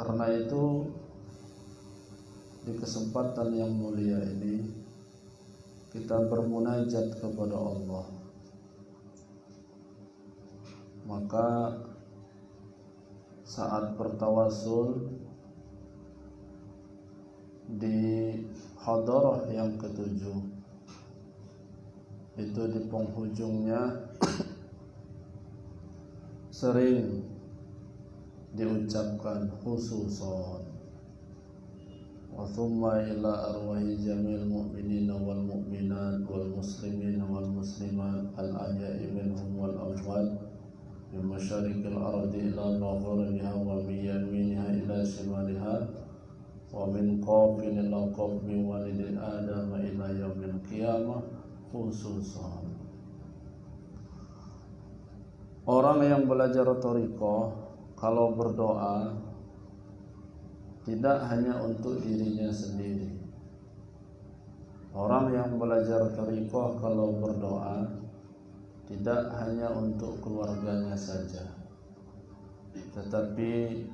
Karena itu di kesempatan yang mulia ini kita bermunajat kepada Allah. Maka saat bertawasul di hadarah yang ketujuh itu di penghujungnya sering diucapkan khususon wa thumma ila arwahi jamil mu'minina wal mu'minat wal muslimina wal muslimat al ahya'i minhum wal amwat min masyariqil ardi ila magharibiha wa min yaminiha ila shimaliha wa min qafin ila qafmi walidi adam ila yaumil qiyamah khususan. Orang yang belajar thariqah kalau berdoa tidak hanya untuk dirinya sendiri. Orang yang belajar thariqah kalau berdoa tidak hanya untuk keluarganya saja, tetapi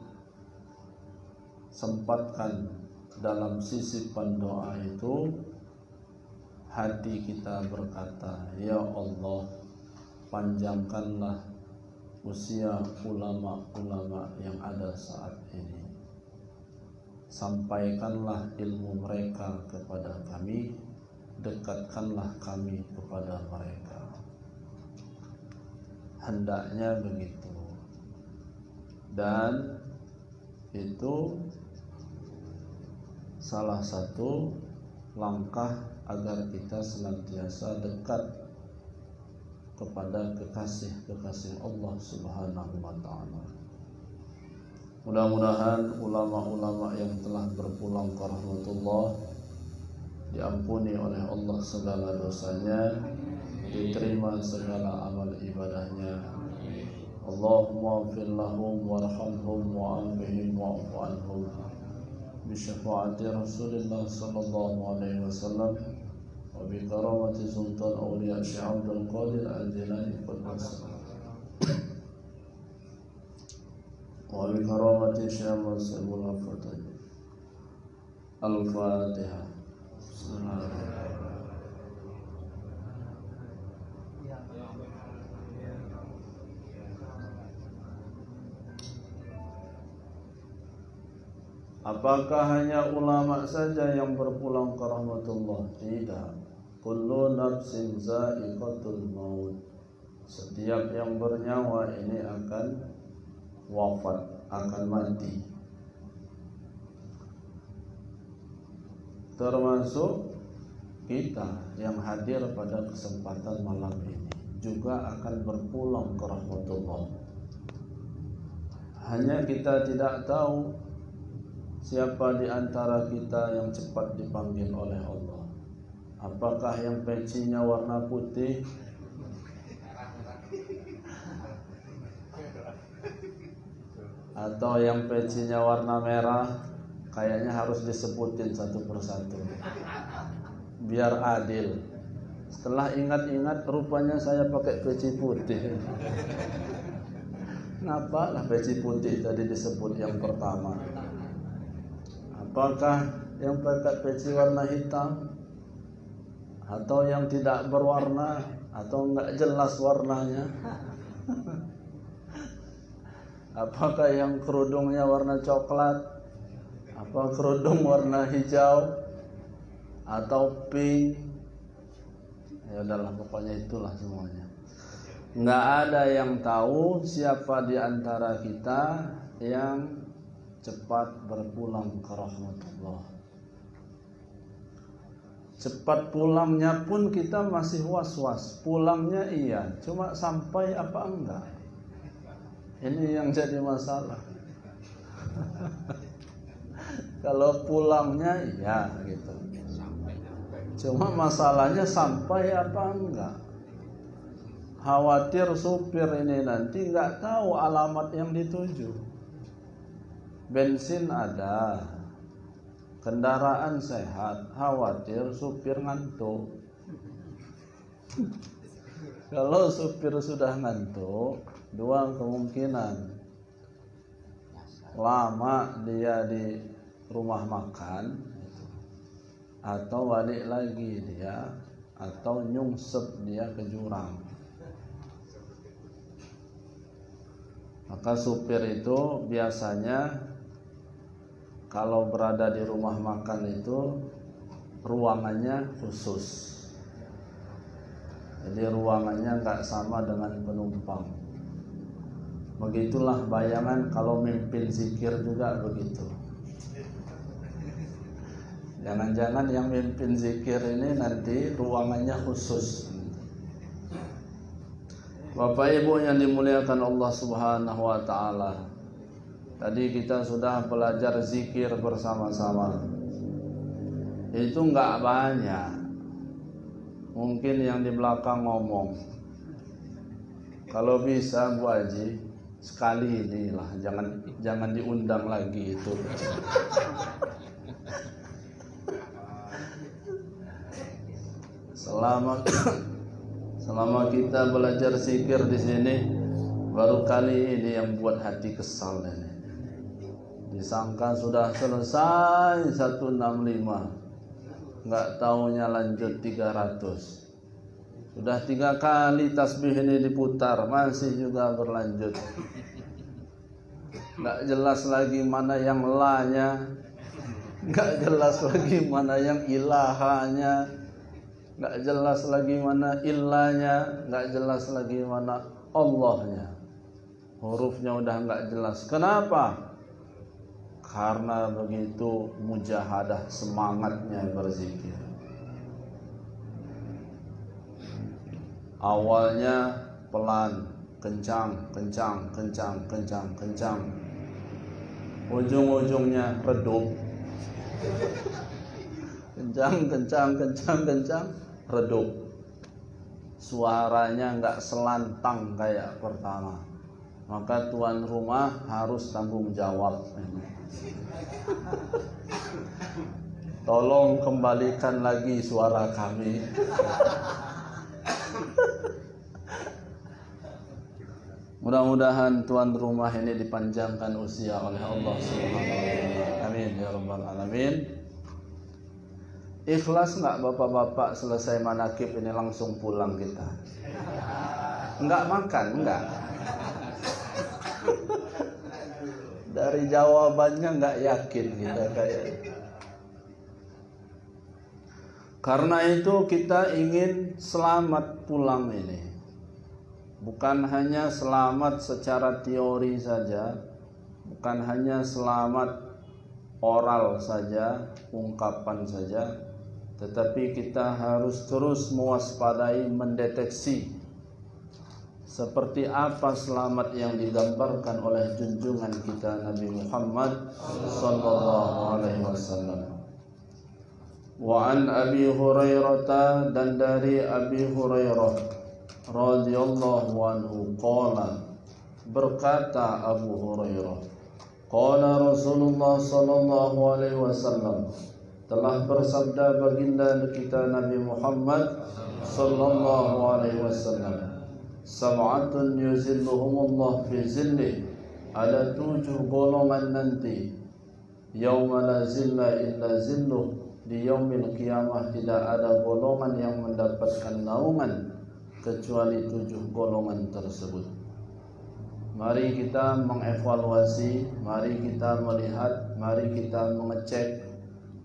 sempatkan dalam sisipan doa itu hati kita berkata, ya Allah, panjangkanlah usia ulama-ulama yang ada saat ini, sampaikanlah ilmu mereka kepada kami, dekatkanlah kami kepada mereka. Hendaknya begitu. Dan itu salah satu langkah agar kita senantiasa dekat kepada kekasih-kekasih Allah Subhanahu wa ta'ala. Mudah-mudahan ulama-ulama yang telah berpulang ke rahmatullah diampuni oleh Allah segala dosanya, diterima segala amal ibadahnya. Allahumma ighfir lahum warhamhum wa'afihim wa'fu anhum bi syafaati Rasulillah sallallahu alaihi wasallam wa bi karamati sultan awliya Syekh Abdul Qadir Al-Jilani Qudus wa bi karamati Syekh Mas'ud Al-Fatihah. Bismillahirrahmanirrahim. Apakah hanya ulama saja yang berpulang ke rahmatullah? Tidak. Kullu nafsin za'iqatul maut. Setiap yang bernyawa ini akan wafat, akan mati. Termasuk kita yang hadir pada kesempatan malam ini juga akan berpulang ke rahmatullah. Hanya kita tidak tahu siapa di antara kita yang cepat dipanggil oleh Allah. Apakah yang pecinya warna putih atau yang pecinya warna merah? Kayaknya harus disebutin satu persatu biar adil. Setelah ingat-ingat, rupanya saya pakai peci putih. Kenapa lah peci putih tadi disebut yang pertama? Apakah yang pakai peci warna hitam atau yang tidak berwarna atau enggak jelas warnanya? Apakah yang kerudungnya warna coklat, apa kerudung warna hijau atau pink? Ya udahlah, pokoknya itulah semuanya. Enggak ada yang tahu siapa di antara kita yang cepat berpulang ke rahmatullah. Cepat pulangnya pun kita masih was-was. Pulangnya iya, cuma sampai apa enggak? Ini yang jadi masalah. Kalau pulangnya iya gitu, cuma masalahnya sampai apa enggak. Khawatir supir ini nanti enggak tahu alamat yang dituju. Bensin ada, kendaraan sehat, khawatir supir ngantuk. Kalau supir sudah ngantuk, dua kemungkinan. lama dia di rumah makan, atau balik lagi dia, atau nyungsep dia ke jurang. Maka supir itu biasanya kalau berada di rumah makan itu ruangannya khusus. Jadi ruangannya nggak sama dengan penumpang. Begitulah bayangan kalau mimpin zikir juga begitu. Jangan-jangan yang mimpin zikir ini nanti ruangannya khusus. Bapak Ibu yang dimuliakan Allah Subhanahu wa taala. Tadi kita sudah belajar zikir bersama-sama. Itu enggak banyak. Mungkin yang di belakang ngomong. Kalau bisa Bu Haji, sekali inilah, jangan diundang lagi itu. Selama kita belajar zikir di sini, baru kali ini yang buat hati kesal ini. Disangka sudah selesai 165, nggak taunya lanjut 300. Sudah 3 kali tasbih ini diputar, masih juga berlanjut. Nggak jelas lagi mana yang la-nya, nggak jelas lagi mana yang ilahanya, nggak jelas lagi mana illanya, nggak jelas lagi mana Allahnya. Hurufnya udah nggak jelas. Kenapa? Karena begitu mujahadah semangatnya berzikir. Awalnya pelan, kencang. Ujung-ujungnya redup. Kencang, redup. Suaranya nggak selantang kayak pertama. Maka tuan rumah harus tanggung jawab. Tolong kembalikan lagi suara kami. Mudah-mudahan tuan rumah ini dipanjangkan usia oleh Allah Subhanahu wa taala. Amin ya rabbal alamin. Ikhlas nggak bapak-bapak selesai manakib ini langsung pulang kita? Enggak makan, enggak. Dari jawabannya nggak yakin kita kayak. Karena itu kita ingin selamat pulang ini. Bukan hanya selamat secara teori saja, bukan hanya selamat oral saja, ungkapan saja, tetapi kita harus terus mewaspadai, mendeteksi seperti apa selamat yang digambarkan oleh junjungan kita Nabi Muhammad sallallahu alaihi wasallam. Wa an Abi Hurairah, dan dari Abi Hurairah radhiyallahu anhu qala, berkata Abu Hurairah, qala Rasulullah sallallahu alaihi wasallam, telah bersabda baginda kita Nabi Muhammad sallallahu alaihi wasallam, sab'atun yuzilluhumullah fi zillih, ada 7 golongan nanti, yauma la zilla illa zilluh, di yaumil qiyamah tidak ada golongan yang mendapatkan naungan kecuali 7 golongan tersebut. Mari kita mengevaluasi, mari kita melihat, mari kita mengecek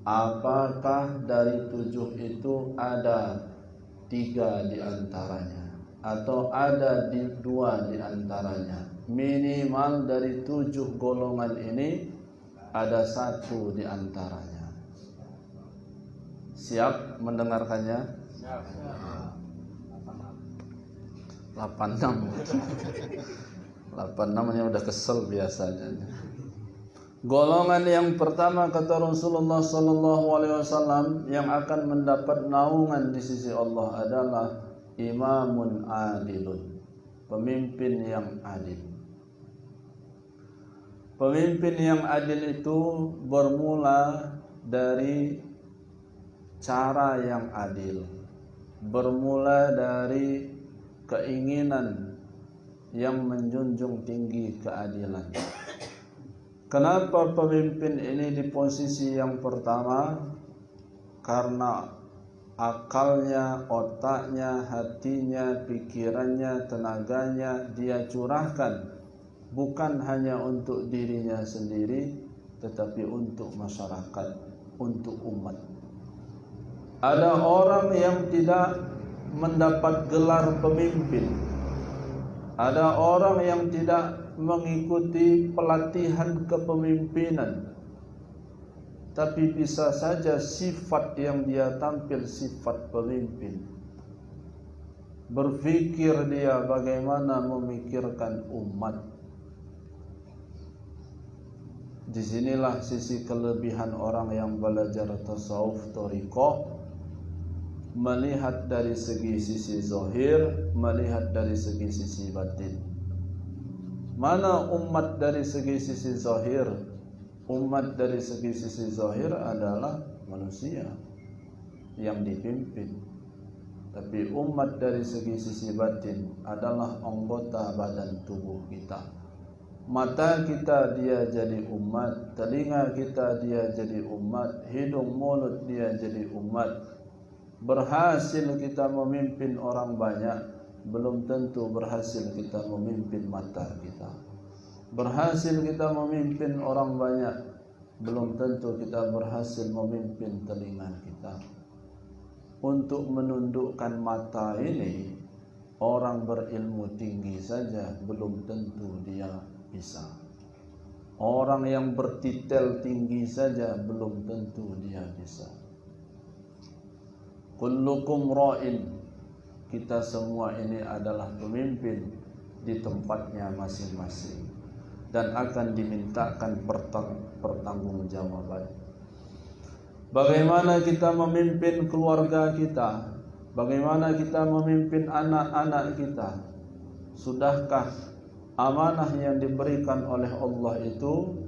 apakah dari 7 itu ada 3 di antaranya, atau ada 2 di antaranya. Minimal dari 7 golongan ini ada 1 di antaranya. Siap mendengarkannya? 86 udah kesel biasanya. Golongan yang pertama kata Rasulullah sallallahu alaihi wasallam yang akan mendapat naungan di sisi Allah adalah imamun adilun, pemimpin yang adil. Pemimpin yang adil itu bermula dari cara yang adil, bermula dari keinginan yang menjunjung tinggi keadilan. Kenapa pemimpin ini di posisi yang pertama? Karena akalnya, otaknya, hatinya, pikirannya, tenaganya dia curahkan bukan hanya untuk dirinya sendiri, tetapi untuk masyarakat, untuk umat. Ada orang yang tidak mendapat gelar pemimpin, ada orang yang tidak mengikuti pelatihan kepemimpinan, tapi bisa saja sifat yang dia tampil sifat pemimpin. Berpikir dia bagaimana memikirkan umat. Disinilah sisi kelebihan orang yang belajar tasawuf thariqah, melihat dari segi sisi zahir, melihat dari segi sisi batin. Mana umat dari segi sisi zahir? Umat dari segi sisi zahir adalah manusia yang dipimpin. Tapi umat dari segi sisi batin adalah anggota badan tubuh kita. Mata kita dia jadi umat, telinga kita dia jadi umat, hidung mulut dia jadi umat. Berhasil kita memimpin orang banyak, belum tentu berhasil kita memimpin mata kita. Berhasil kita memimpin orang banyak, belum tentu kita berhasil memimpin telinga kita. Untuk menundukkan mata ini, orang berilmu tinggi saja belum tentu dia bisa. Orang yang bertitel tinggi saja belum tentu dia bisa. Kullukum ra'in, kita semua ini adalah pemimpin di tempatnya masing-masing dan akan dimintakan pertanggungjawaban. Bagaimana kita memimpin keluarga kita? Bagaimana kita memimpin anak-anak kita? Sudahkah amanah yang diberikan oleh Allah itu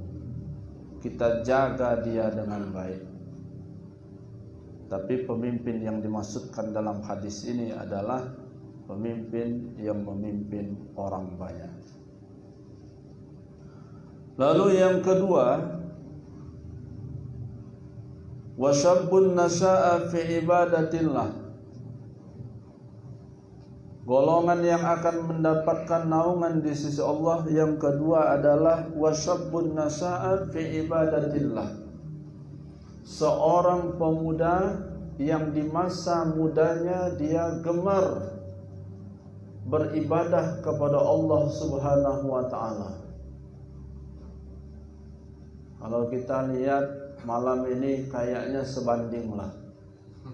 kita jaga dia dengan baik? Tapi pemimpin yang dimaksudkan dalam hadis ini adalah pemimpin yang memimpin orang banyak. Lalu yang kedua, wasyabun nasya'a fi ibadatillah, golongan yang akan mendapatkan naungan di sisi Allah yang kedua adalah wasyabun nasya'a fi ibadatillah, seorang pemuda yang di masa mudanya dia gemar beribadah kepada Allah Subhanahu wa ta'ala. Kalau kita lihat malam ini kayaknya sebandinglah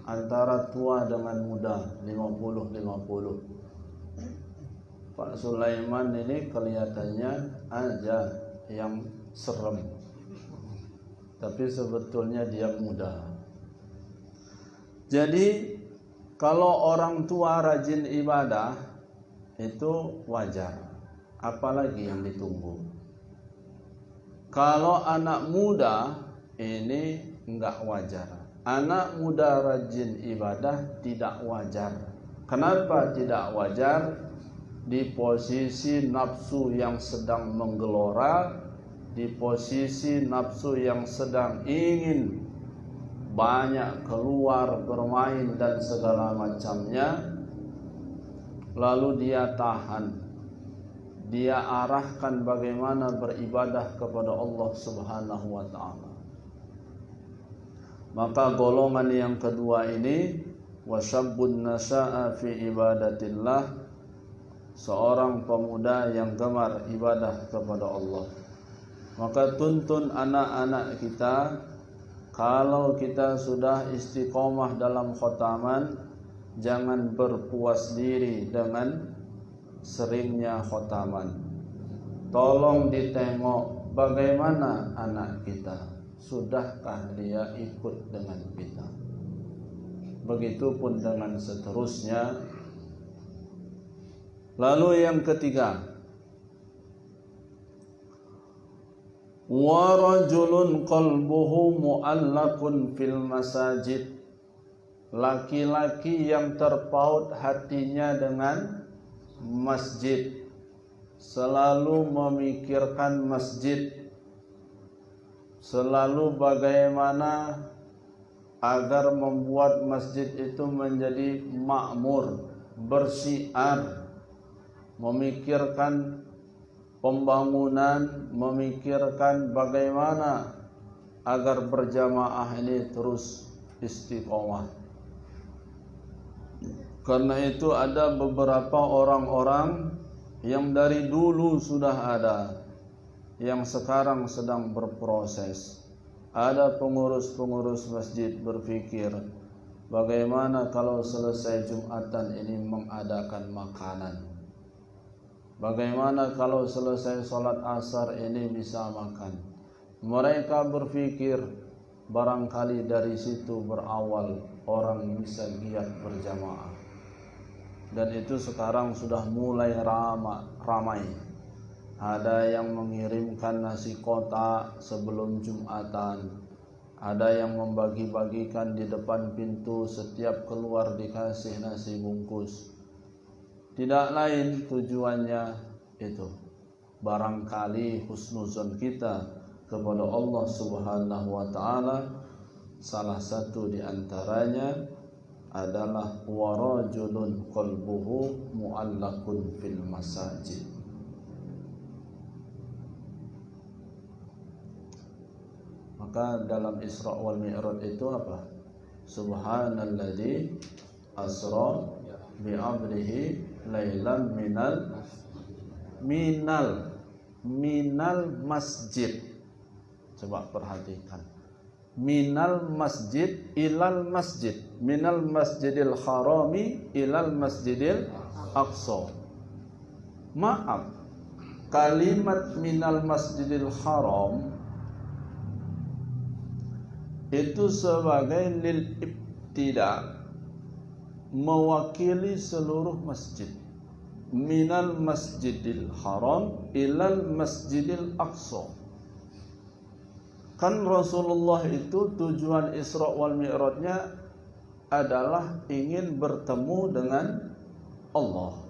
antara tua dengan muda, 50-50. Pak Sulaiman ini kelihatannya aja yang serem, tapi sebetulnya dia muda. Jadi kalau orang tua rajin ibadah itu wajar, apalagi yang ditunggu. Kalau anak muda ini enggak wajar. Anak muda rajin ibadah tidak wajar. Kenapa tidak wajar? Di posisi nafsu yang sedang menggelora, di posisi nafsu yang sedang ingin banyak keluar bermain dan segala macamnya, lalu dia tahan, dia arahkan bagaimana beribadah kepada Allah Subhanahu wa ta'ala. Maka golongan yang kedua ini, wasyabbun nasya'a fi ibadatillah, seorang pemuda yang gemar ibadah kepada Allah. Maka tuntun anak-anak kita, kalau kita sudah istiqomah dalam khotaman, jangan berpuas diri dengan seringnya khotaman. Tolong ditengok bagaimana anak kita, sudahkah dia ikut dengan kita. Begitupun dengan seterusnya. Lalu yang ketiga, wa rajulun qalbuhu mu'allaqun fil masajid, laki-laki yang terpaut hatinya dengan masjid, selalu memikirkan masjid, selalu bagaimana agar membuat masjid itu menjadi makmur, bersiar, memikirkan pembangunan, memikirkan bagaimana agar berjamaah ini terus istiqomah. Karena itu ada beberapa orang-orang yang dari dulu sudah ada, yang sekarang sedang berproses. Ada pengurus-pengurus masjid berpikir, bagaimana kalau selesai Jumatan ini mengadakan makanan? Bagaimana kalau selesai sholat asar ini bisa makan? Mereka berpikir barangkali dari situ berawal orang bisa giat berjamaah. Dan itu sekarang sudah mulai ramai. Ada yang mengirimkan nasi kotak sebelum Jumatan. Ada yang membagi-bagikan di depan pintu, setiap keluar dikasih nasi bungkus. Tidak lain tujuannya itu, barangkali husnuzon kita kepada Allah Subhanahu wa taala. Salah satu di antaranya adalah warajulun qalbuhu mu'allaqun fil masajid. Maka dalam Isra wal Mi'raj itu apa? Subhanalladzi asra bi 'abdihi lailan minal masjid. Coba perhatikan. Minal masjid ilal masjid, minal masjidil harami ilal masjidil aqsa. Maaf, kalimat minal masjidil haram itu sebagai lil ibtida, mewakili seluruh masjid. Minal masjidil haram ilal masjidil aqsa. Kan Rasulullah itu tujuan Isra wal Mi'rajnya adalah ingin bertemu dengan Allah.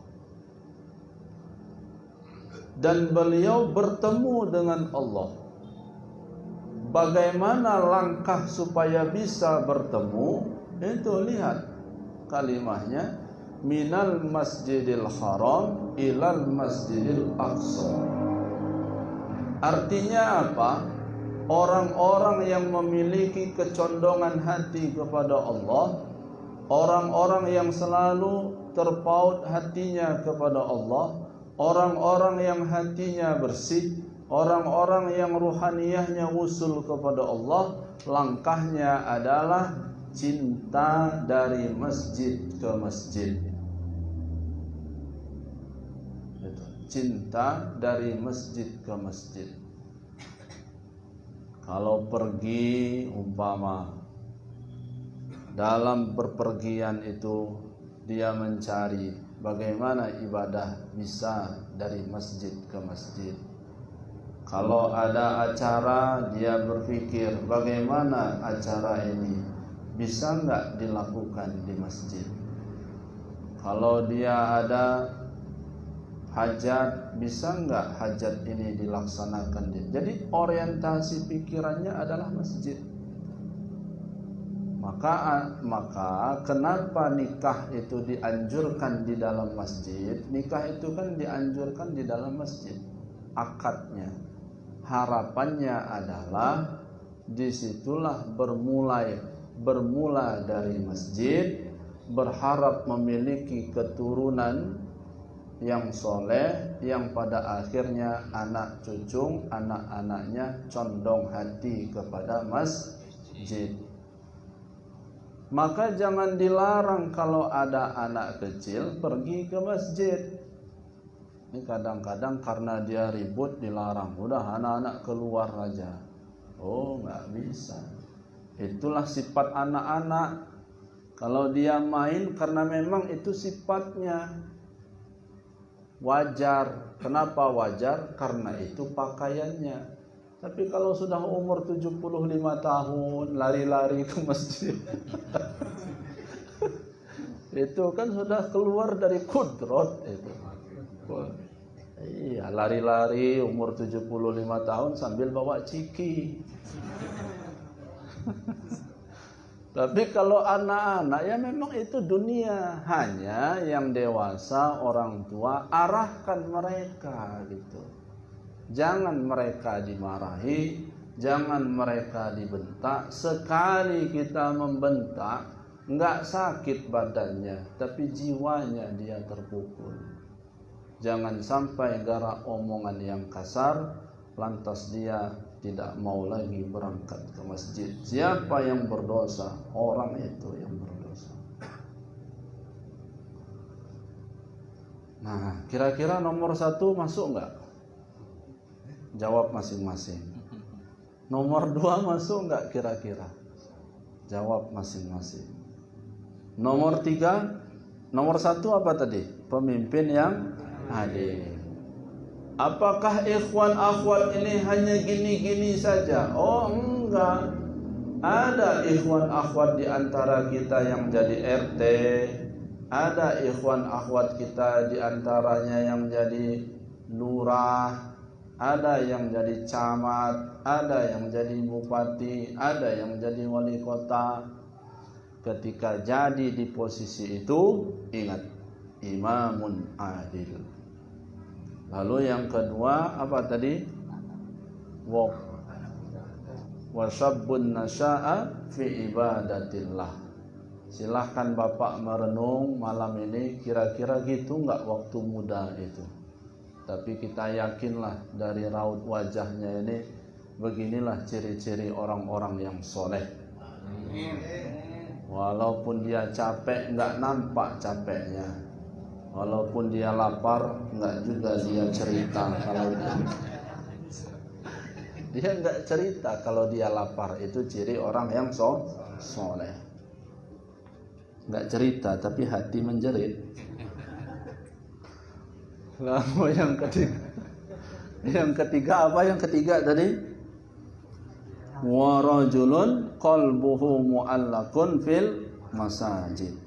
Dan beliau bertemu dengan Allah. Bagaimana langkah supaya bisa bertemu? Itu lihat kalimahnya, minal masjidil haram ilal masjidil aqsa. Artinya apa? Orang-orang yang memiliki kecondongan hati kepada Allah, orang-orang yang selalu terpaut hatinya kepada Allah, orang-orang yang hatinya bersih, orang-orang yang ruhaniyahnya usul kepada Allah, langkahnya adalah cinta dari masjid ke masjid. Cinta dari masjid ke masjid. Kalau pergi umpama dalam berpergian itu dia mencari bagaimana ibadah bisa dari masjid ke masjid. Kalau ada acara dia berpikir bagaimana acara ini bisa enggak dilakukan di masjid. Kalau dia ada hajat, bisa enggak hajat ini dilaksanakan? Jadi orientasi pikirannya adalah masjid. Maka kenapa nikah itu dianjurkan di dalam masjid? Nikah itu kan dianjurkan di dalam masjid. Akadnya, harapannya adalah disitulah bermula dari masjid, berharap memiliki keturunan yang soleh, yang pada akhirnya anak cucu, anak-anaknya condong hati kepada masjid. Maka jangan dilarang kalau ada anak kecil pergi ke masjid. Ini kadang-kadang karena dia ribut dilarang, udah anak-anak keluar aja. Oh, nggak bisa. Itulah sifat anak-anak. Kalau dia main karena memang itu sifatnya, wajar. Kenapa wajar? Karena itu pakaiannya. Tapi kalau sudah umur 75 tahun lari-lari ke masjid itu kan sudah keluar dari kudrat itu. Iya, lari-lari umur 75 tahun sambil bawa ciki. Tapi kalau anak-anak ya memang itu dunia. Hanya yang dewasa orang tua arahkan mereka gitu. Jangan mereka dimarahi, jangan mereka dibentak. Sekali kita membentak, enggak sakit badannya, tapi jiwanya dia terpukul. Jangan sampai gara omongan yang kasar, lantas dia tidak mau lagi berangkat ke masjid. Siapa yang berdosa? Orang itu yang berdosa. Nah, kira-kira nomor 1 masuk enggak? Jawab masing-masing. Nomor 2 masuk enggak kira-kira? Jawab masing-masing. Nomor 3, nomor 1 apa tadi? Pemimpin yang adil. Apakah ikhwan akhwat ini hanya gini-gini saja? Oh enggak. Ada ikhwan akhwat di antara kita yang jadi RT. Ada ikhwan akhwat kita di antaranya yang jadi lurah. Ada yang jadi camat. Ada yang jadi bupati. Ada yang jadi wali kota. Ketika jadi di posisi itu, ingat, imamun adil. Lalu yang kedua apa tadi? Wa syabbun nasya'a fi ibadatillah. Silahkan Bapak merenung malam ini, kira-kira gitu enggak waktu muda itu. Tapi kita yakinlah dari raut wajahnya ini, beginilah ciri-ciri orang-orang yang soleh. Walaupun dia capek, enggak nampak capeknya. Walaupun dia lapar, enggak juga dia cerita kalau dia enggak cerita kalau dia lapar. Itu ciri orang yang soleh. Enggak cerita tapi hati menjerit. Lalu yang ketiga apa? Yang ketiga tadi, wa rajulun qalbuhu mu'allaqun fil masajid.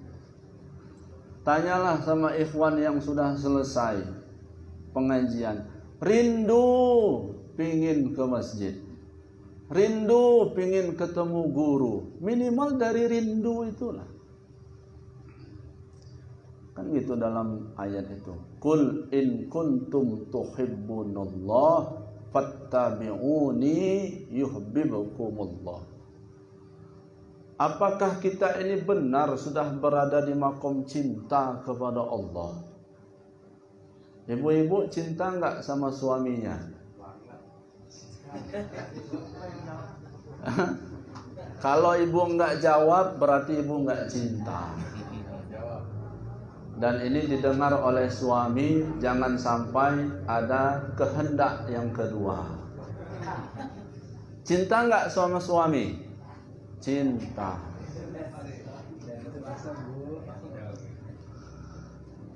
Tanyalah sama ikhwan yang sudah selesai pengajian. Rindu pingin ke masjid. Rindu pingin ketemu guru. Minimal dari rindu itulah. Kan gitu dalam ayat itu. Qul in kuntum tuhibbunallah fattabi'uni yuhibbukumullah. Apakah kita ini benar sudah berada di makom cinta kepada Allah? Ibu-ibu cinta enggak sama suaminya? Kalau ibu enggak jawab berarti ibu enggak cinta. Dan ini didengar oleh suami, jangan sampai ada kehendak yang kedua. Cinta enggak sama suami? Cinta.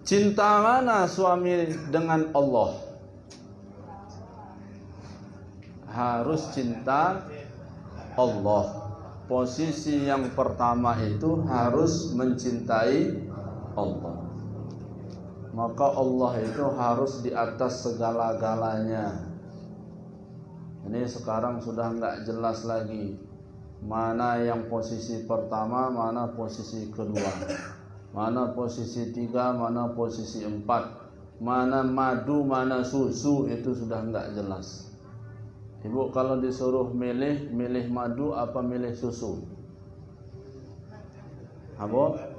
Cinta mana suami dengan Allah? Harus cinta Allah. Posisi yang pertama itu harus mencintai Allah. Maka Allah itu harus di atas segala-galanya. Ini sekarang sudah enggak jelas lagi mana yang posisi pertama, mana posisi kedua, mana posisi 3, mana posisi 4, mana madu, mana susu, itu sudah enggak jelas. Ibu kalau disuruh milih madu apa milih susu? Apa?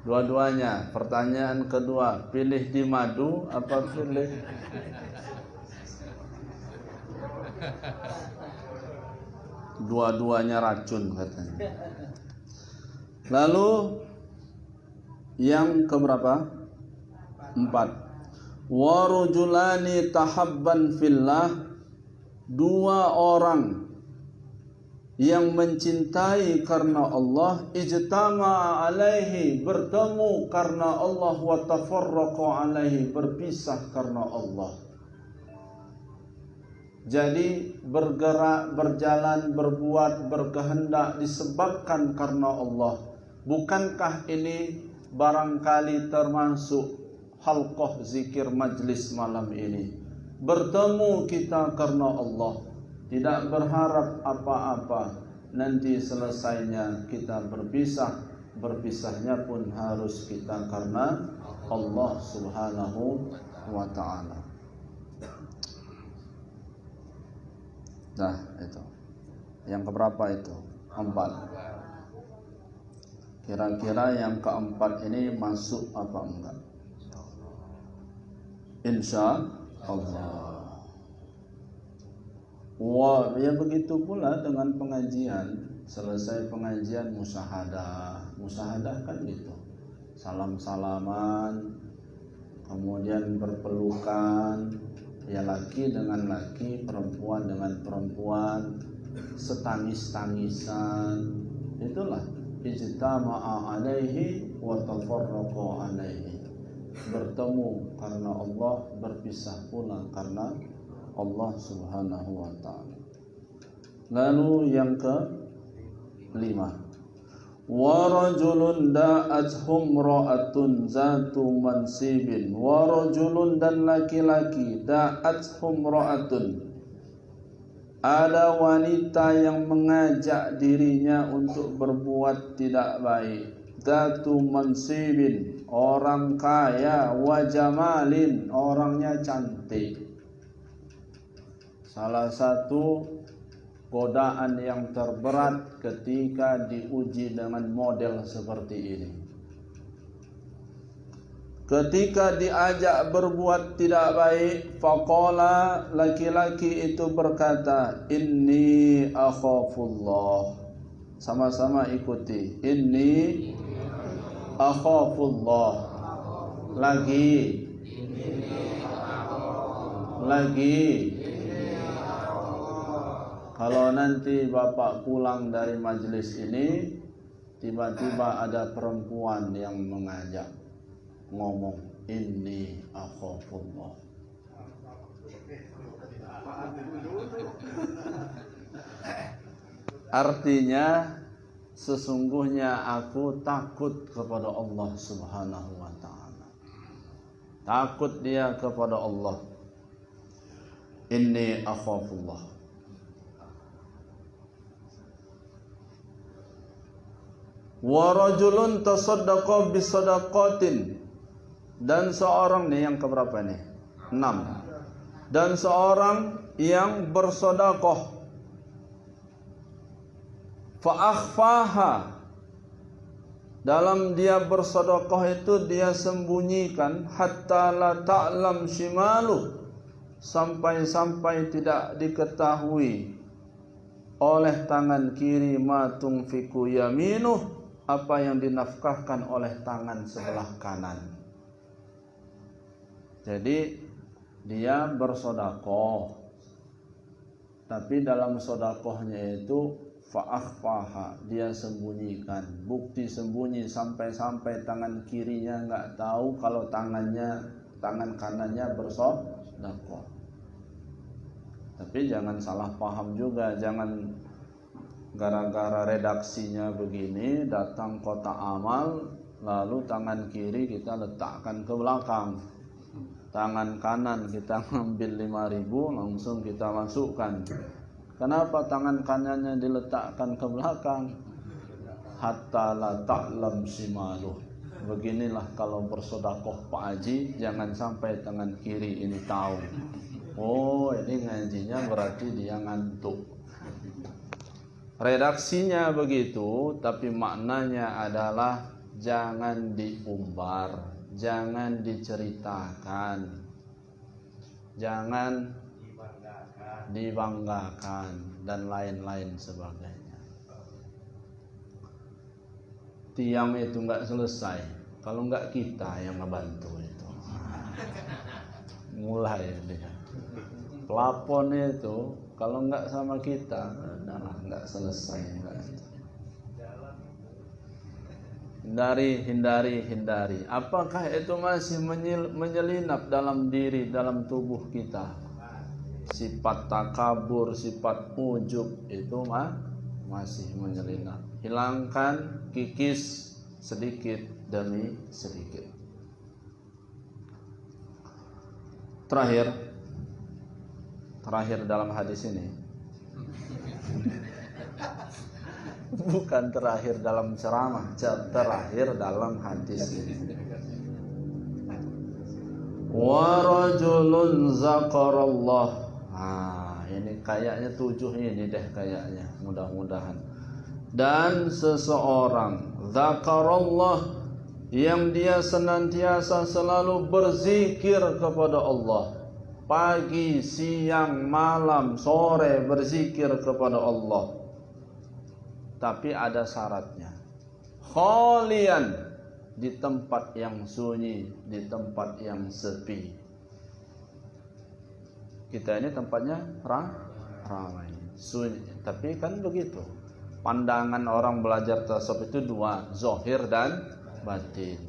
Dua-duanya. Pertanyaan kedua, pilih di madu apa pilih? Dua-duanya racun katanya. Lalu yang keberapa? 4. Warujulani tahabban fillah. 2 orang yang mencintai karena Allah, ijtama'a alaihi, bertemu karena Allah, wa tafarraqa alaihi, berpisah karena Allah. Jadi bergerak, berjalan, berbuat, berkehendak disebabkan karena Allah. Bukankah ini barangkali termasuk halqah zikir majlis malam ini. Bertemu kita karena Allah, tidak berharap apa-apa. Nanti selesainya kita berpisah, berpisahnya pun harus kita karena Allah Subhanahu wa ta'ala. Nah, itu. Yang keberapa itu? 4. Kira-kira yang keempat ini masuk apa enggak? Insya Allah. Wah, ya begitu pula dengan pengajian. Selesai pengajian musyahadah. Musyahadah kan gitu. Salam-salaman, kemudian berpelukan, ya laki dengan laki, perempuan dengan perempuan, setangis-tangisan. Itulah ijtama'a alaihi wa tafarraqa alaihi. Bertemu karena Allah, berpisah pula karena Allah Subhanahu wa ta'ala. Lalu yang ke-5, wa rajulun da'athum ra'atun zatu mansibin. Wa rajulun, dan laki-laki, da'athum ra'atun, ada wanita yang mengajak dirinya untuk berbuat tidak baik. Zatu mansibin, orang kaya, wa jamalin, orangnya cantik. Salah satu godaan yang terberat ketika diuji dengan model seperti ini. Ketika diajak berbuat tidak baik, faqala, laki-laki itu berkata, inni akhafullah. Sama-sama ikuti. Inni akhafullah. Lagi. Kalau nanti bapak pulang dari majelis ini, tiba-tiba ada perempuan yang mengajak ngomong, inni akhafullah. Artinya sesungguhnya aku takut kepada Allah Subhanahu wa ta'ala. Takut dia kepada Allah. Inni akhafullah. Wa rajulun tasaddaqa bisadaqatin, dan seorang nih yang keberapa nih? 6. Dan seorang yang bersedekah, fa akhfaha, dalam dia bersedekah itu dia sembunyikan, hatta la ta'lam shimaluh, sampai-sampai tidak diketahui oleh tangan kiri, ma tunfiku yaminuh, apa yang dinafkahkan oleh tangan sebelah kanan. Jadi dia bersedekah, tapi dalam sedekahnya itu fa'akhfaha, dia sembunyikan. Bukti sembunyi sampai-sampai tangan kirinya enggak tahu kalau tangan kanannya bersedekah. Tapi jangan salah paham juga, jangan gara-gara redaksinya begini datang kotak amal, lalu tangan kiri kita letakkan ke belakang, tangan kanan kita ambil 5.000 langsung kita masukkan. Kenapa tangan kanannya diletakkan ke belakang? Hatta la ta'lam shimaluh. Beginilah kalau bersedekah Pak Haji, jangan sampai tangan kiri ini tahu. Oh, ini ngajinya berarti dia ngantuk. Redaksinya begitu, tapi maknanya adalah jangan diumbar, jangan diceritakan, jangan dibanggakan, dan lain-lain sebagainya. Tiam itu enggak selesai kalau enggak kita yang ngebantu itu. Mulai dia. Pelapon itu kalau enggak sama kita, enggak selesai. Hindari. Apakah itu masih menyelinap dalam diri, dalam tubuh kita? Sifat takabur, sifat ujub itu masih menyelinap. Hilangkan, kikis sedikit demi sedikit. Terakhir dalam hadis ini. Bukan terakhir dalam ceramah, terakhir dalam hadis ini. Wa rajulun zakarallah. Ini kayaknya 7 ini deh kayaknya, mudah-mudahan. Dan seseorang zakarallah, yang dia senantiasa selalu berzikir kepada Allah, pagi, siang, malam, sore berzikir kepada Allah. Tapi ada syaratnya. Khalian, di tempat yang sunyi, di tempat yang sepi. Kita ini tempatnya ramai, sunyi. Tapi kan begitu. Pandangan orang belajar tasawuf itu 2, zahir dan batin.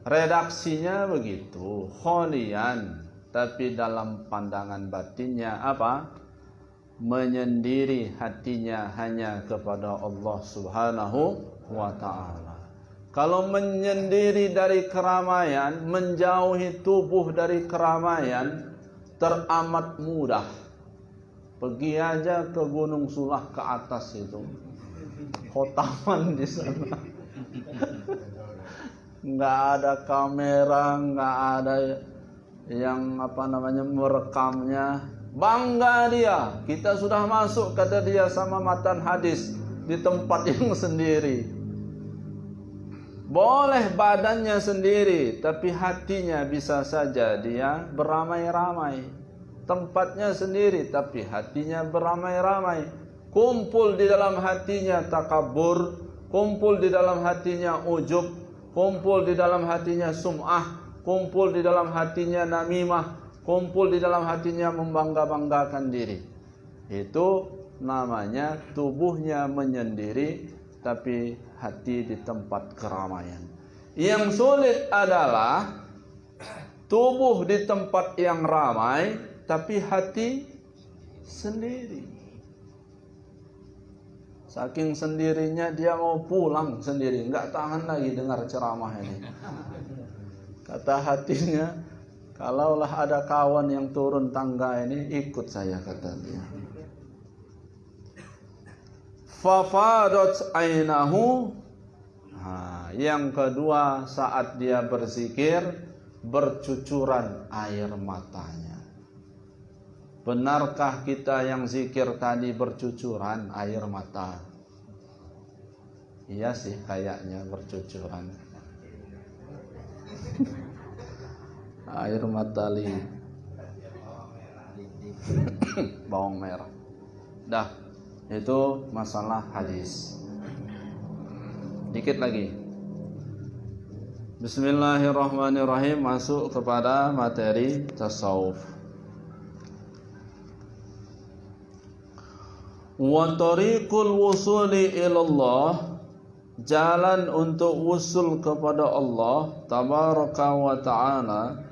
Redaksinya begitu, khalian, tapi dalam pandangan batinnya apa? Menyendiri hatinya hanya kepada Allah Subhanahu wa ta'ala. Kalau menyendiri dari keramaian, menjauhi tubuh dari keramaian, teramat mudah. Pergi aja ke Gunung Sulah ke atas itu, khotaman di sana. Nggak ada kamera, nggak ada yang merekamnya. Bangga dia, kita sudah masuk, kata dia sama matan hadis, di tempat yang sendiri. Boleh badannya sendiri, tapi hatinya bisa saja dia beramai-ramai. Tempatnya sendiri, tapi hatinya beramai-ramai. Kumpul di dalam hatinya takabur, kumpul di dalam hatinya ujub, kumpul di dalam hatinya sum'ah, kumpul di dalam hatinya namimah, kumpul di dalam hatinya membangga-banggakan diri. Itu namanya tubuhnya menyendiri, tapi hati di tempat keramaian. Yang sulit adalah tubuh di tempat yang ramai, tapi hati sendiri. Saking sendirinya dia mau pulang sendiri, nggak tahan lagi dengar ceramah ini. Kata hatinya, kalaulah ada kawan yang turun tangga ini, ikut saya, kata dia. Fafadat ainahu. Yang kedua, saat dia berzikir, bercucuran air matanya. Benarkah kita yang zikir tadi bercucuran air mata? Iya sih, kayaknya bercucuran air mata bawang merah. Dah, itu masalah hadis. Dikit lagi. Bismillahirrahmanirrahim, masuk kepada materi tasawuf. Wa tariqul wusuli ilallah, jalan untuk wusul kepada Allah tabaraka wa ta'ala,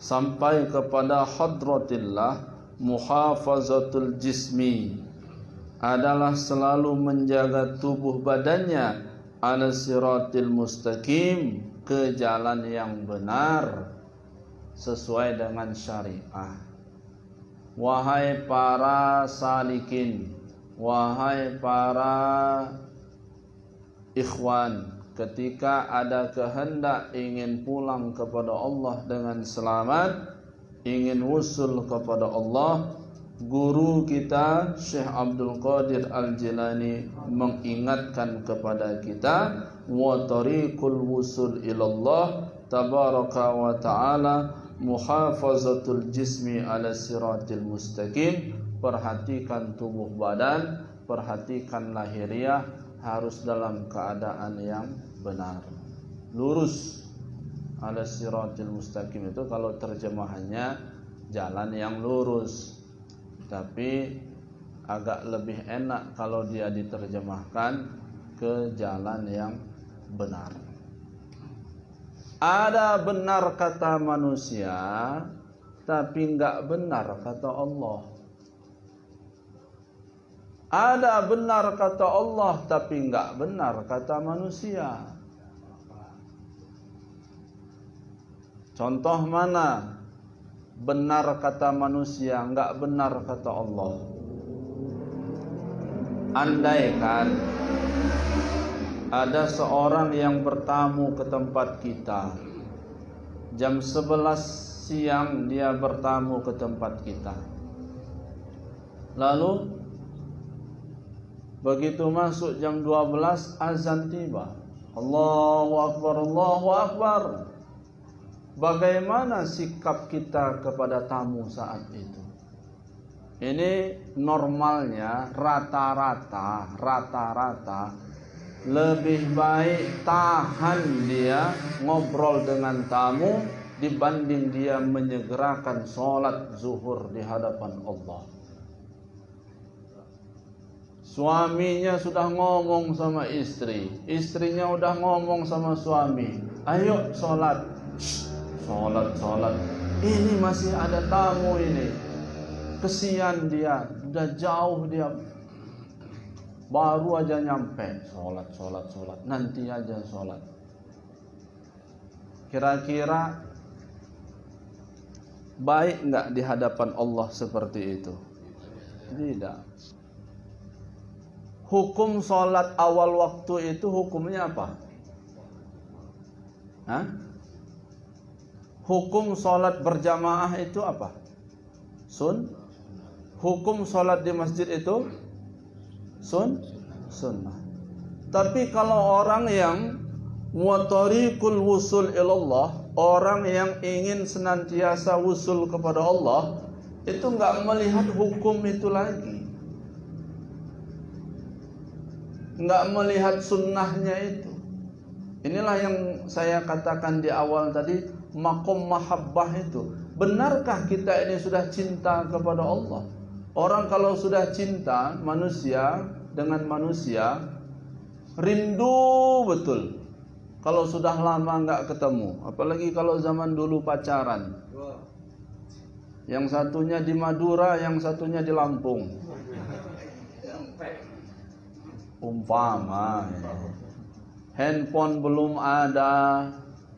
sampai kepada hadratillah, muhafazatul jismi, adalah selalu menjaga tubuh badannya ala siratil mustaqim, ke jalan yang benar sesuai dengan syariah. Wahai para salikin, wahai para ikhwan, ketika ada kehendak ingin pulang kepada Allah dengan selamat, ingin wusul kepada Allah, guru kita Syekh Abdul Qadir Al-Jilani mengingatkan kepada kita, wa tariqul wusul ilallah tabaraka wa ta'ala muhafazatul jismi ala siratil mustaqim. Perhatikan tubuh badan, perhatikan lahiriah, harus dalam keadaan yang benar, lurus. Ala siratil mustaqim itu kalau terjemahannya jalan yang lurus, tapi agak lebih enak kalau dia diterjemahkan ke jalan yang benar. Ada benar kata manusia, tapi enggak benar kata Allah. Ada benar kata Allah, tapi enggak benar kata manusia. Contoh mana? benar kata manusia, enggak benar kata Allah. Andaikan ada seorang yang bertamu ke tempat kita, jam 11 siang dia bertamu ke tempat kita, lalu begitu masuk jam 12 azan tiba, Allahu Akbar, Allahu Akbar. Bagaimana sikap kita kepada tamu saat itu? Ini normalnya rata-rata lebih baik tahan dia ngobrol dengan tamu dibanding dia menyegerakan sholat zuhur di hadapan Allah. Suaminya sudah ngomong sama istri, istrinya udah ngomong sama suami, ayo sholat. Sholat. Ini masih ada tamu ini. Kesian dia, udah jauh dia, baru aja nyampe. Sholat. Nanti aja sholat. Kira-kira baik enggak di hadapan Allah seperti itu? Tidak. Hukum sholat awal waktu itu hukumnya apa? Hah? Hukum sholat berjamaah itu apa? Hukum sholat di masjid itu sunnah. Tapi kalau orang yang muwattariqul wusul ilallah, orang yang ingin senantiasa wusul kepada Allah, itu enggak melihat hukum itu lagi, enggak melihat sunnahnya itu. Inilah yang saya katakan di awal tadi, maqam mahabbah itu. Benarkah kita ini sudah cinta kepada Allah? Orang kalau sudah cinta manusia dengan manusia, rindu betul. Kalau sudah lama enggak ketemu, apalagi kalau zaman dulu pacaran. Yang satunya di Madura, yang satunya di Lampung. Umpama ya. Handphone belum ada,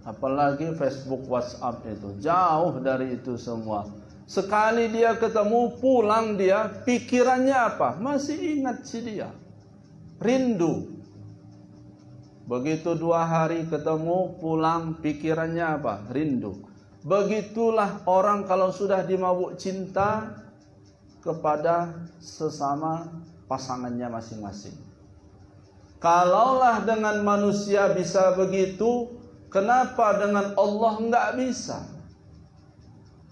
apalagi Facebook, WhatsApp itu. Jauh dari itu semua. Sekali dia ketemu, pulang dia, pikirannya apa? Masih ingat si dia. Rindu. Begitu 2 hari ketemu, pulang, pikirannya apa? Rindu. Begitulah orang kalau sudah dimabuk cinta kepada sesama pasangannya masing-masing. Kalaulah dengan manusia bisa begitu, kenapa dengan Allah enggak bisa?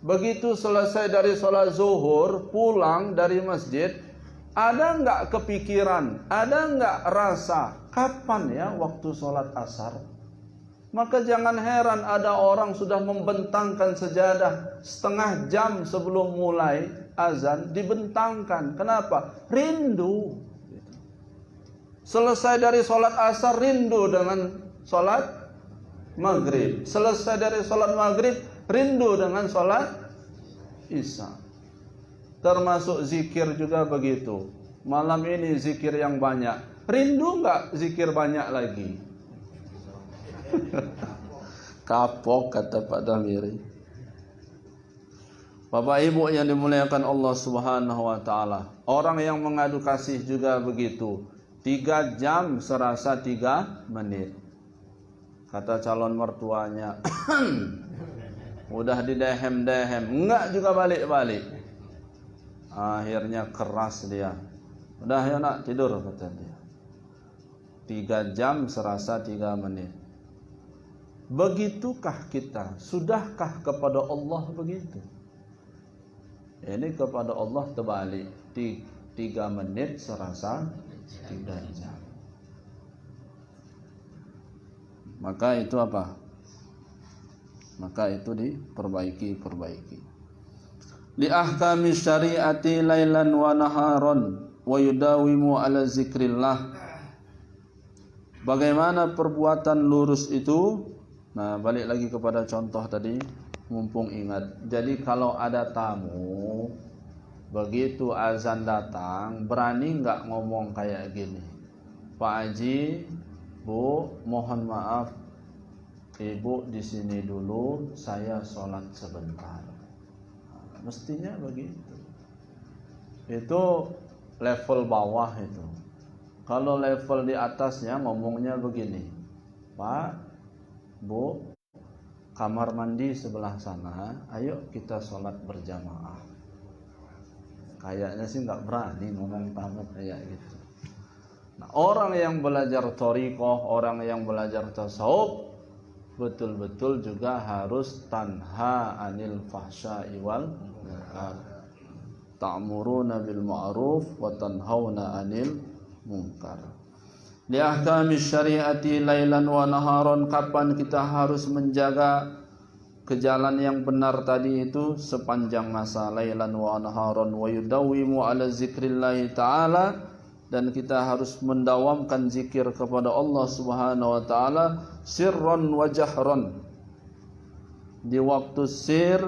Begitu selesai dari sholat zuhur, pulang dari masjid, ada enggak kepikiran, ada enggak rasa, kapan ya waktu sholat asar? Maka jangan heran ada orang sudah membentangkan sejadah setengah jam sebelum mulai azan, dibentangkan. Kenapa? Rindu. Selesai dari sholat asar, rindu dengan sholat maghrib. Selesai dari sholat maghrib, rindu dengan sholat isya. Termasuk zikir juga begitu. Malam ini zikir yang banyak, rindu enggak zikir banyak lagi? Kapok kata Pak Damiri. Bapak Ibu yang dimuliakan Allah Subhanahu wa taala, orang yang mengadu kasih juga begitu. 3 jam serasa 3 menit. Kata calon mertuanya, udah didehem-dehem, enggak juga balik-balik. Akhirnya keras dia. Udah ya nak, tidur kata dia. 3 jam serasa 3 menit. Begitukah kita? Sudahkah kepada Allah begitu? Ini kepada Allah terbalik. 3 menit serasa 3 jam. Maka itu apa? Maka itu diperbaiki. Li ahkami syariati lailan wa naharon wa yudawimu ala zikrillah. Bagaimana perbuatan lurus itu? Nah, balik lagi kepada contoh tadi, mumpung ingat. Jadi kalau ada tamu, begitu azan datang, berani enggak ngomong kayak gini? Pak Haji, Bu, mohon maaf, Ibu di sini dulu, saya sholat sebentar. mestinya begitu. Itu level bawah itu. Kalau level di atasnya ngomongnya begini, Pak, Bu, kamar mandi sebelah sana, ayo kita sholat berjamaah. Kayaknya sih nggak berani ngomong tamu kayak gitu. Nah, orang yang belajar thariqah, orang yang belajar tasawuf, betul-betul juga harus tanha anil fahsya'i wal munkar. Ta'muruna bil ma'ruf wa tanhauna anil munkar. Li ahkami syariati lailan wa naharon, kapan kita harus menjaga ke jalan yang benar tadi itu sepanjang masa, lailan wa naharon, wa yudawimu ala zikrillahi ta'ala, dan kita harus mendawamkan zikir kepada Allah Subhanahu wa taala sirran wa jahran, di waktu sir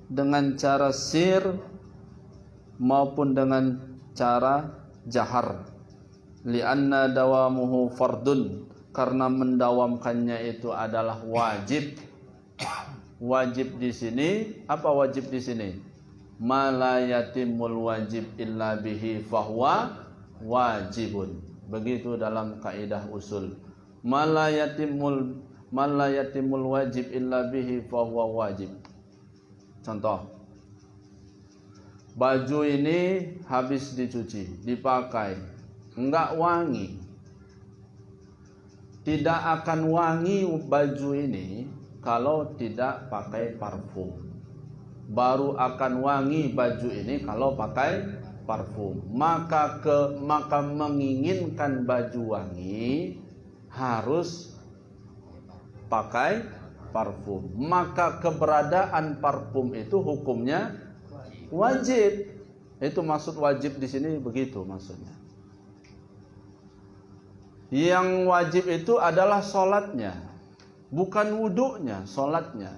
dengan cara sir maupun dengan cara jahar. Lianna dawamuhu fardun, karena mendawamkannya itu adalah wajib. Wajib di sini, apa wajib di sini? Ma la yatimul wajib illa bihi fahuwa wajibun. Begitu dalam kaidah usul. Ma la yatimul wajib illa bihi fahuwa wajib. Contoh, baju ini habis dicuci, dipakai, enggak wangi. Tidak akan wangi baju ini kalau tidak pakai parfum. Baru akan wangi baju ini kalau pakai parfum. Maka menginginkan baju wangi harus pakai parfum. Maka keberadaan parfum itu hukumnya wajib. Itu maksud wajib di sini begitu maksudnya. Yang wajib itu adalah sholatnya, bukan wuduknya, sholatnya.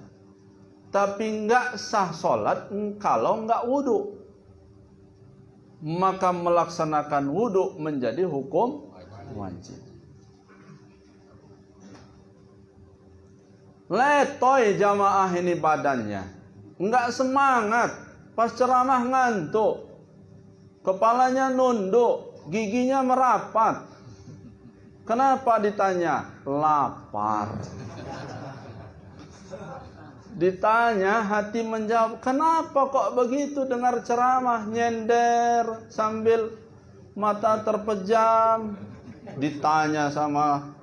Tapi enggak sah sholat kalau enggak wuduk. Maka melaksanakan wuduk menjadi hukum wajib. Letoy jamaah ini badannya, enggak semangat, pas ceramah ngantuk, kepalanya nunduk, giginya merapat. Kenapa ditanya? Lapar. Ditanya, hati menjawab, kenapa kok begitu dengar ceramah, nyender sambil mata terpejam. Ditanya sama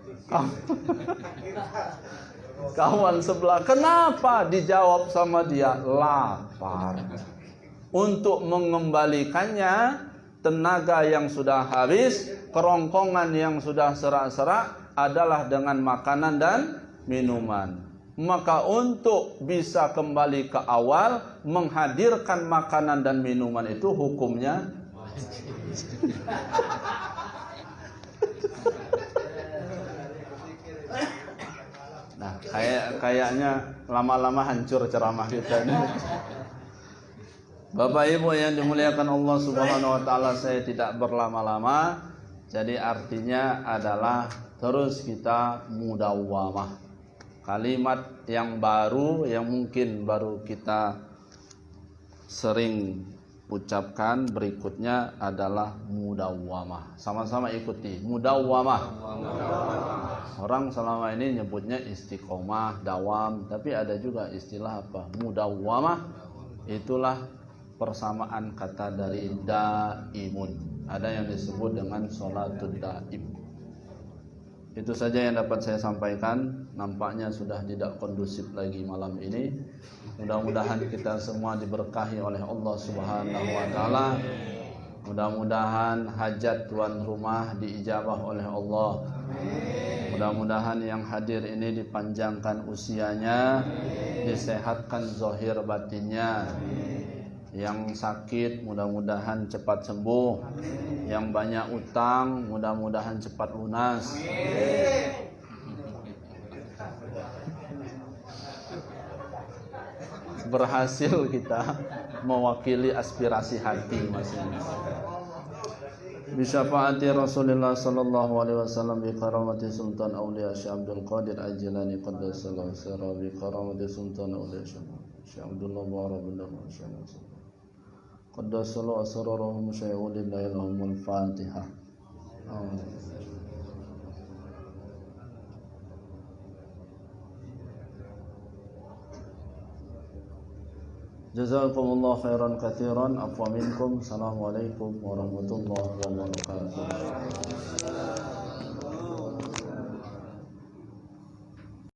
kawan sebelah, kenapa? Dijawab sama dia, lapar. Untuk mengembalikannya, tenaga yang sudah habis, kerongkongan yang sudah serak-serak adalah dengan makanan dan minuman. Maka untuk bisa kembali ke awal, menghadirkan makanan dan minuman itu hukumnya nah, kayaknya lama-lama hancur ceramah kita ini. Bapak Ibu yang dimuliakan Allah Subhanahu wa taala, saya tidak berlama-lama. Jadi artinya adalah terus kita mudawwamah. Kalimat yang baru yang mungkin baru kita sering ucapkan berikutnya adalah mudawwamah. Sama-sama ikuti, mudawwamah. Orang selama ini nyebutnya istiqomah, dawam, tapi ada juga istilah apa? Mudawwamah. Itulah persamaan kata dari daimun. Ada yang disebut dengan sholatul daim. Itu saja yang dapat saya sampaikan. Nampaknya sudah tidak kondusif lagi malam ini. Mudah-mudahan kita semua diberkahi oleh Allah Subhanahu wa taala. Mudah-mudahan hajat tuan rumah diijabah oleh Allah. Mudah-mudahan yang hadir ini dipanjangkan usianya, disehatkan zahir batinnya. Yang sakit mudah-mudahan cepat sembuh. Yang banyak utang mudah-mudahan cepat lunas. Berhasil kita mewakili aspirasi hati masing-masing. Bisyafaati Rasulullah sallallahu alaihi wasallam, bi karamati Sultan Auliya Syekh Abdul Qadir Al-Jilani qaddasallahu sirra, bi karamati Sultan Auliya Syekh Abdullah Barabullah. qaddasallahu asrarahum syai'ulillahi lahumul Fatihah. Jazakumullah khairan katsiran. Afwa minkum. Assalamualaikum warahmatullahi wabarakatuh.